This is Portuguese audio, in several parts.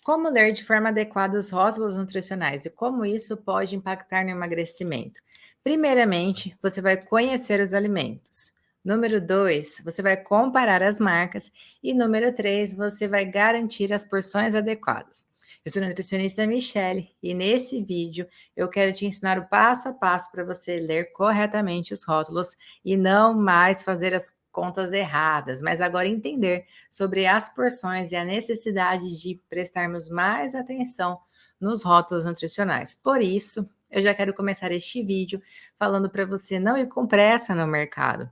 Como ler de forma adequada os rótulos nutricionais e como isso pode impactar no emagrecimento? Primeiramente, você vai conhecer os alimentos. Número 2, você vai comparar as marcas. E número 3, você vai garantir as porções adequadas. Eu sou a nutricionista Michele e nesse vídeo eu quero te ensinar o passo a passo para você ler corretamente os rótulos e não mais fazer as contas erradas, mas agora entender sobre as porções e a necessidade de prestarmos mais atenção nos rótulos nutricionais. Por isso, eu já quero começar este vídeo falando para você não ir com pressa no mercado,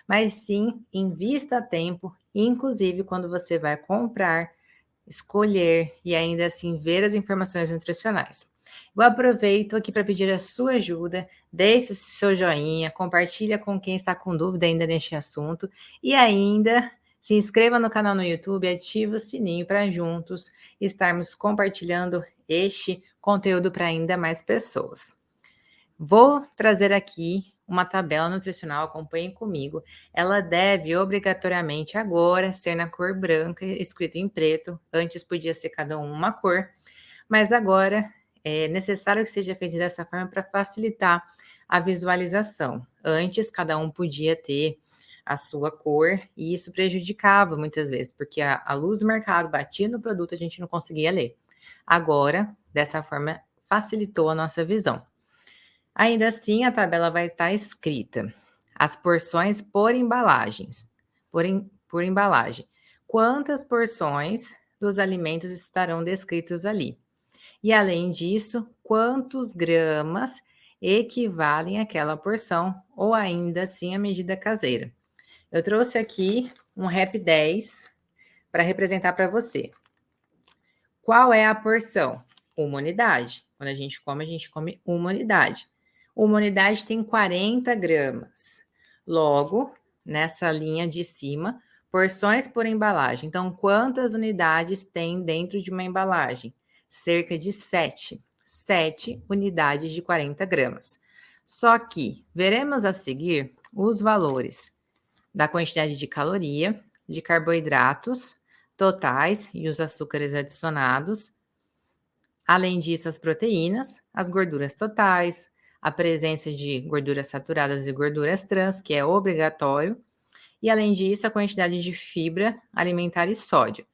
mas sim invista tempo, inclusive quando você vai comprar, escolher e ainda assim ver as informações nutricionais. Eu aproveito aqui para pedir a sua ajuda, deixe o seu joinha, compartilha com quem está com dúvida ainda neste assunto e ainda se inscreva no canal no YouTube, ative o sininho para juntos estarmos compartilhando este conteúdo para ainda mais pessoas. Vou trazer aqui uma tabela nutricional, acompanhem comigo. Ela deve obrigatoriamente agora ser na cor branca, escrito em preto. Antes podia ser cada uma cor, mas agora é necessário que seja feito dessa forma para facilitar a visualização. Antes, cada um podia ter a sua cor e isso prejudicava muitas vezes, porque a luz do mercado batia no produto, a gente não conseguia ler. Agora, dessa forma, facilitou a nossa visão. Ainda assim, a tabela vai estar escrita as porções por embalagens, por embalagem. Quantas porções dos alimentos estarão descritos ali? E além disso, quantos gramas equivalem àquela porção, ou ainda assim a medida caseira. Eu trouxe aqui um Rap 10 para representar para você. Qual é a porção? Uma unidade. Quando a gente come uma unidade. Uma unidade tem 40 gramas. Logo, nessa linha de cima, porções por embalagem. Então, quantas unidades tem dentro de uma embalagem? Cerca de 7. 7 unidades de 40 gramas. Só que veremos a seguir os valores da quantidade de caloria, de carboidratos totais e os açúcares adicionados. Além disso, as proteínas, as gorduras totais, a presença de gorduras saturadas e gorduras trans, que é obrigatório, e além disso, a quantidade de fibra alimentar e sódio.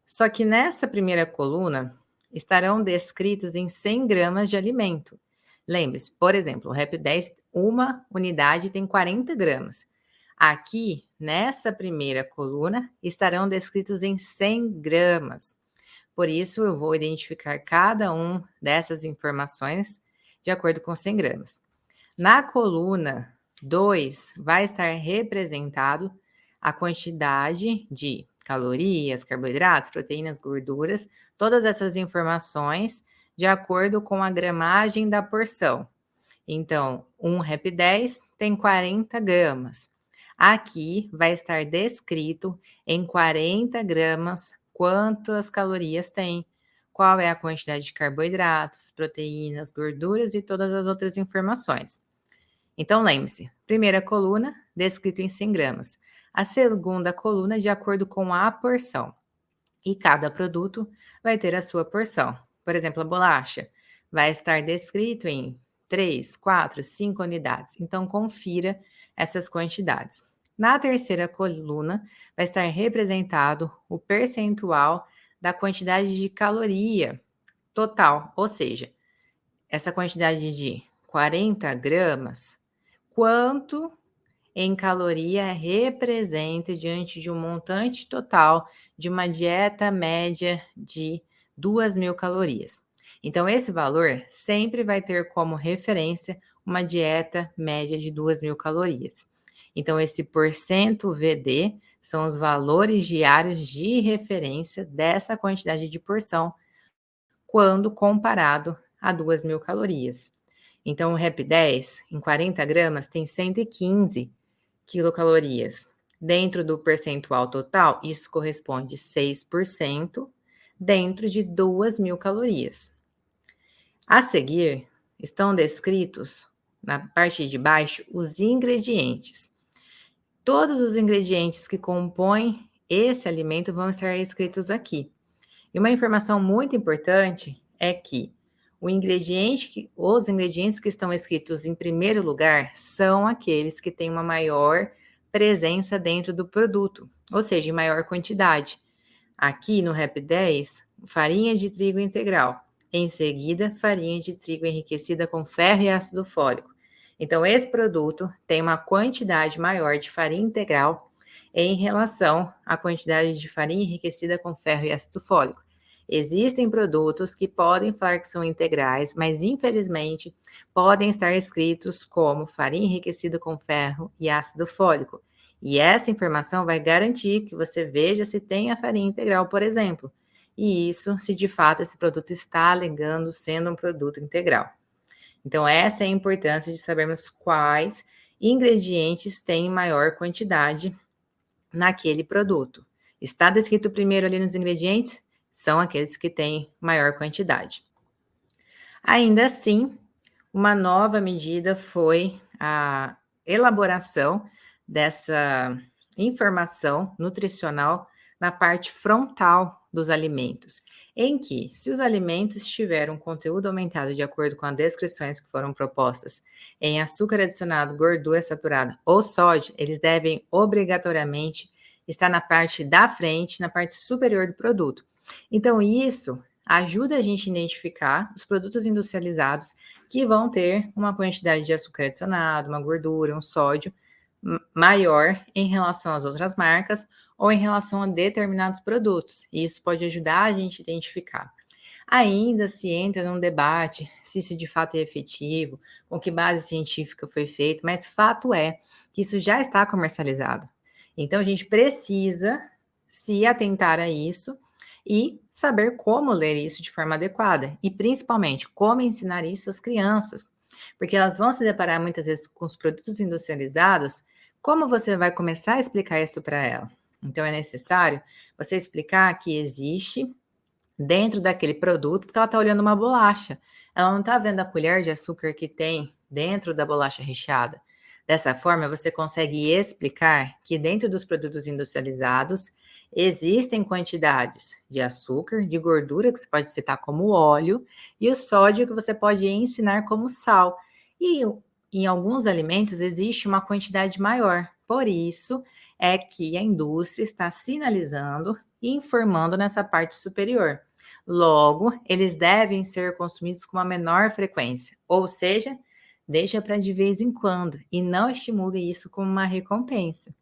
Só que nessa primeira coluna estarão descritos em 100 gramas de alimento. Lembre-se, por exemplo, o Rap 10, uma unidade tem 40 gramas. Aqui, nessa primeira coluna, estarão descritos em 100 gramas. Por isso, eu vou identificar cada um dessas informações de acordo com 100 gramas. Na coluna 2, vai estar representado a quantidade de calorias, carboidratos, proteínas, gorduras, todas essas informações de acordo com a gramagem da porção. Então, um Rap 10 tem 40 gramas. Aqui vai estar descrito em 40 gramas quantas calorias tem, qual é a quantidade de carboidratos, proteínas, gorduras e todas as outras informações. Então, lembre-se, primeira coluna, descrito em 100 gramas. A segunda coluna, de acordo com a porção. E cada produto vai ter a sua porção. Por exemplo, a bolacha vai estar descrito em 3, 4, 5 unidades. Então, confira essas quantidades. Na terceira coluna, vai estar representado o percentual da quantidade de caloria total, ou seja, essa quantidade de 40 gramas, quanto em caloria representa diante de um montante total de uma dieta média de 2.000 calorias. Então, esse valor sempre vai ter como referência uma dieta média de 2.000 calorias. Então, esse porcento VD são os valores diários de referência dessa quantidade de porção quando comparado a 2.000 calorias. Então, o Rap 10, em 40 gramas, tem 115 quilocalorias. Dentro do percentual total, isso corresponde a 6% dentro de 2.000 calorias. A seguir, estão descritos, na parte de baixo, os ingredientes. Todos os ingredientes que compõem esse alimento vão estar escritos aqui. E uma informação muito importante é que os ingredientes que estão escritos em primeiro lugar são aqueles que têm uma maior presença dentro do produto, ou seja, em maior quantidade. Aqui no Rap 10, farinha de trigo integral. Em seguida, farinha de trigo enriquecida com ferro e ácido fólico. Então, esse produto tem uma quantidade maior de farinha integral em relação à quantidade de farinha enriquecida com ferro e ácido fólico. Existem produtos que podem falar que são integrais, mas infelizmente podem estar escritos como farinha enriquecida com ferro e ácido fólico. E essa informação vai garantir que você veja se tem a farinha integral, por exemplo. E isso se de fato esse produto está alegando sendo um produto integral. Então, essa é a importância de sabermos quais ingredientes têm maior quantidade naquele produto. Está descrito primeiro ali nos ingredientes? São aqueles que têm maior quantidade. Ainda assim, uma nova medida foi a elaboração dessa informação nutricional na parte frontal dos alimentos, em que, se os alimentos tiveram um conteúdo aumentado de acordo com as descrições que foram propostas em açúcar adicionado, gordura saturada ou sódio, eles devem obrigatoriamente estar na parte da frente, na parte superior do produto. Então, isso ajuda a gente a identificar os produtos industrializados que vão ter uma quantidade de açúcar adicionado, uma gordura, um sódio maior em relação às outras marcas ou em relação a determinados produtos. E isso pode ajudar a gente a identificar. Ainda se entra num debate se isso de fato é efetivo, com que base científica foi feito, mas fato é que isso já está comercializado. Então a gente precisa se atentar a isso e saber como ler isso de forma adequada e principalmente como ensinar isso às crianças, porque elas vão se deparar muitas vezes com os produtos industrializados. Como você vai começar a explicar isso para ela? Então é necessário você explicar que existe dentro daquele produto, porque ela está olhando uma bolacha. Ela não está vendo a colher de açúcar que tem dentro da bolacha recheada. Dessa forma, você consegue explicar que dentro dos produtos industrializados existem quantidades de açúcar, de gordura, que você pode citar como óleo, e o sódio, que você pode ensinar como sal. E em alguns alimentos existe uma quantidade maior. Por isso é que a indústria está sinalizando e informando nessa parte superior. Logo, eles devem ser consumidos com uma menor frequência, ou seja, deixa para de vez em quando e não estimule isso como uma recompensa,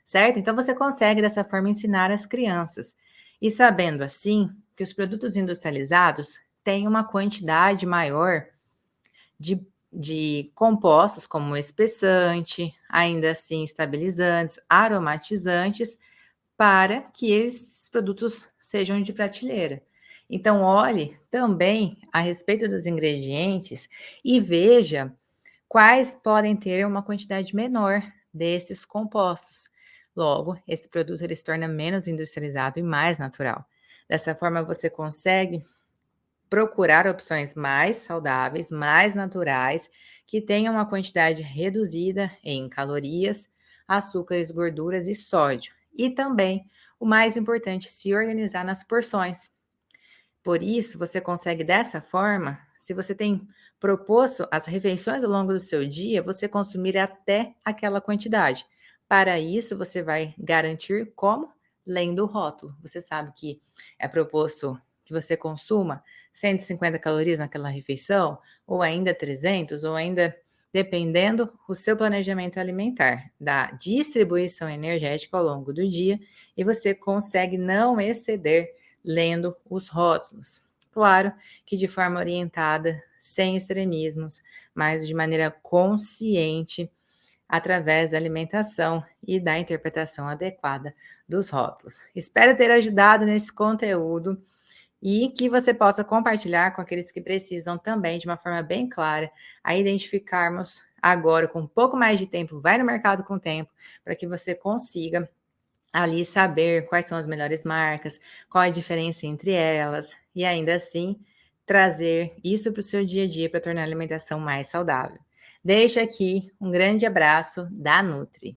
certo? Então você consegue dessa forma ensinar as crianças. E sabendo assim que os produtos industrializados têm uma quantidade maior de compostos como espessante, ainda assim estabilizantes, aromatizantes, para que esses produtos sejam de prateleira. Então, olhe também a respeito dos ingredientes e veja quais podem ter uma quantidade menor desses compostos. Logo, esse produto ele se torna menos industrializado e mais natural. Dessa forma, você consegue procurar opções mais saudáveis, mais naturais, que tenham uma quantidade reduzida em calorias, açúcares, gorduras e sódio. E também, o mais importante, se organizar nas porções. Por isso, você consegue dessa forma, se você tem proposto as refeições ao longo do seu dia, você consumir até aquela quantidade. Para isso, você vai garantir como? Lendo o rótulo. Você sabe que é proposto que você consuma 150 calorias naquela refeição, ou ainda 300, ou ainda dependendo do seu planejamento alimentar, da distribuição energética ao longo do dia, e você consegue não exceder lendo os rótulos. Claro que de forma orientada, sem extremismos, mas de maneira consciente, através da alimentação e da interpretação adequada dos rótulos. Espero ter ajudado nesse conteúdo e que você possa compartilhar com aqueles que precisam também, de uma forma bem clara, a identificarmos agora, com um pouco mais de tempo, vai no mercado com tempo, para que você consiga ali saber quais são as melhores marcas, qual a diferença entre elas, e ainda assim trazer isso para o seu dia a dia para tornar a alimentação mais saudável. Deixo aqui um grande abraço da Nutri.